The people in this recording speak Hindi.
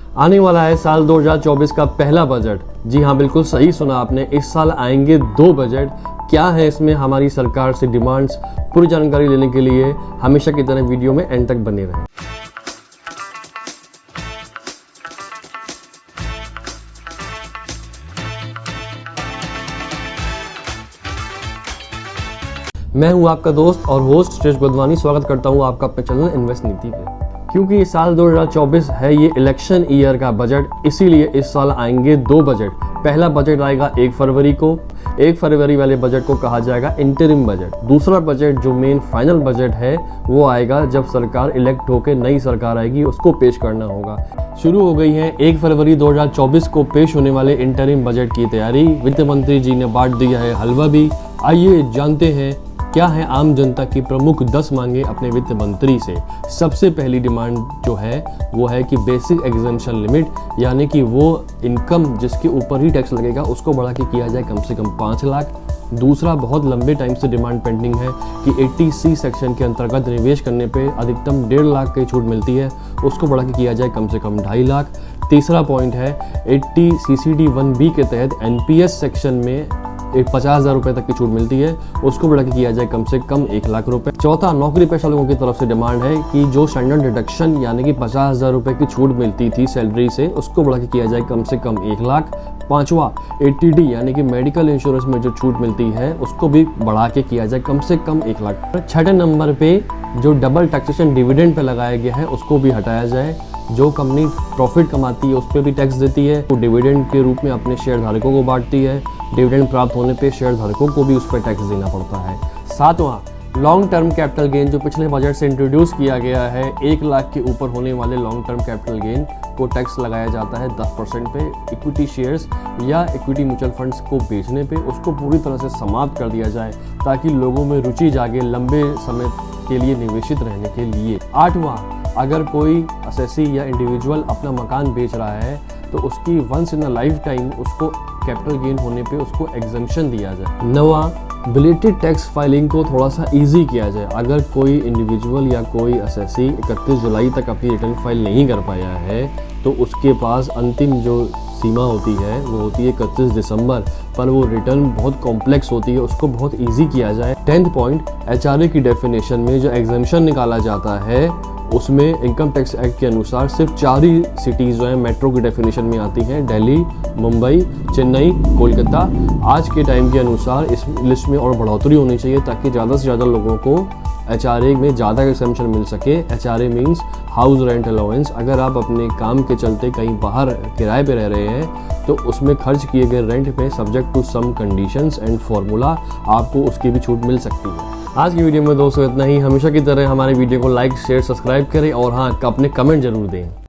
आने वाला है साल 2024 का पहला बजट। जी हाँ, बिल्कुल सही सुना आपने। इस साल आएंगे 2 बजट। क्या है इसमें हमारी सरकार से डिमांड्स, पूरी जानकारी लेने के लिए हमेशा की तरह वीडियो में एंड तक बने रहें। मैं हूं आपका दोस्त और होस्ट श्रेष्ठ गोदवानी। स्वागत करता हूं आपका अपने चैनल इन्वेस्ट नीति पे। क्योंकि इस साल 2024 है ये इलेक्शन ईयर का बजट, इसीलिए इस साल आएंगे 2 बजट। पहला बजट आएगा 1 फरवरी को। 1 फरवरी वाले बजट को कहा जाएगा इंटरिम बजट। दूसरा बजट जो मेन फाइनल बजट है वो आएगा जब सरकार इलेक्ट होकर नई सरकार आएगी, उसको पेश करना होगा। शुरू हो गई है 1 फरवरी 2024 को पेश होने वाले इंटरिम बजट की तैयारी। वित्त मंत्री जी ने बांट दिया है हलवा भी। आइए जानते हैं क्या है आम जनता की प्रमुख 10 मांगे अपने वित्त मंत्री से। सबसे पहली डिमांड जो है वो है कि बेसिक एग्जेम्पशन लिमिट, यानी कि वो इनकम जिसके ऊपर ही टैक्स लगेगा उसको बढ़ा के किया जाए कम से कम 5 लाख। दूसरा, बहुत लंबे टाइम से डिमांड पेंडिंग है कि 80C सेक्शन के अंतर्गत निवेश करने पे अधिकतम 1.5 लाख की छूट मिलती है, उसको बढ़ा के किया जाए कम से कम 2.5 लाख। तीसरा पॉइंट है 80 CCD 1B के तहत NPS सेक्शन में 50,000 रुपये तक की छूट मिलती है, उसको बढ़ा के किया जाए कम से कम 1 लाख रुपए। चौथा, नौकरी पेशा लोगों की तरफ से डिमांड है कि जो स्टैंडर्ड डिडक्शन यानी कि 50,000 रुपये की छूट मिलती थी सैलरी से, उसको बढ़ा के किया जाए कम से कम 1 लाख। पांचवा, 80D यानी कि मेडिकल इंश्योरेंस में जो छूट मिलती है उसको भी बढ़ा के किया जाए कम से कम 1 लाख। छठे नंबर पे जो डबल टैक्सेशन डिविडेंड पे लगाया गया है उसको भी हटाया जाए। जो कंपनी प्रॉफिट कमाती है उस पर भी टैक्स देती है, वो डिविडेंड के रूप में अपने शेयर धारकों को बांटती है। डिविडेंड प्राप्त होने पे शेयर धारकों को भी उस पर टैक्स देना पड़ता है। सातवां, लॉन्ग टर्म कैपिटल गेन जो पिछले बजट से इंट्रोड्यूस किया गया है। 1 लाख के ऊपर होने वाले लॉन्ग टर्म कैपिटल गेन को टैक्स लगाया जाता है 10% पे। इक्विटी शेयर्स या इक्विटी म्यूचुअल फंड्स को बेचने पे उसको पूरी तरह से समाप्त कर दिया जाए ताकि लोगों में रुचि जागे लंबे समय के लिए निवेशित रहने के लिए। आठवां, अगर कोई असेसी या इंडिविजुअल अपना मकान बेच रहा है तो उसकी once in a life time उसको कैपिटल गेन होने पे उसको एग्जम्पशन दिया जाए। नवा, बिलेटेड टैक्स फाइलिंग को थोड़ा सा इजी किया जाए। अगर कोई इंडिविजुअल या कोई असेसी 31 जुलाई तक अपनी रिटर्न फाइल नहीं कर पाया है तो उसके पास अंतिम जो सीमा होती है वो होती है 31 दिसंबर, पर वो रिटर्न बहुत कॉम्प्लेक्स होती है, उसको बहुत इजी किया जाए। 10th पॉइंट, HRA की डेफिनेशन में जो एग्जम्पशन निकाला जाता है उसमें इनकम टैक्स एक्ट के अनुसार सिर्फ 4 ही सिटीज़ जो है मेट्रो की डेफिनेशन में आती हैं, दिल्ली, मुंबई, चेन्नई, कोलकाता। आज के टाइम के अनुसार इस लिस्ट में और बढ़ोतरी होनी चाहिए ताकि ज़्यादा से ज़्यादा लोगों को HRA में ज़्यादा एग्जम्पशन मिल सके। HRA means house rent allowance. अगर आप अपने काम के चलते कहीं बाहर किराए पे रह रहे हैं तो उसमें खर्च किए गए रेंट में subject to some conditions and formula आपको उसकी भी छूट मिल सकती है। आज की वीडियो में दोस्तों इतना ही। हमेशा की तरह हमारे वीडियो को लाइक, शेयर, सब्सक्राइब करें और हाँ, अपने कमेंट जरूर दें।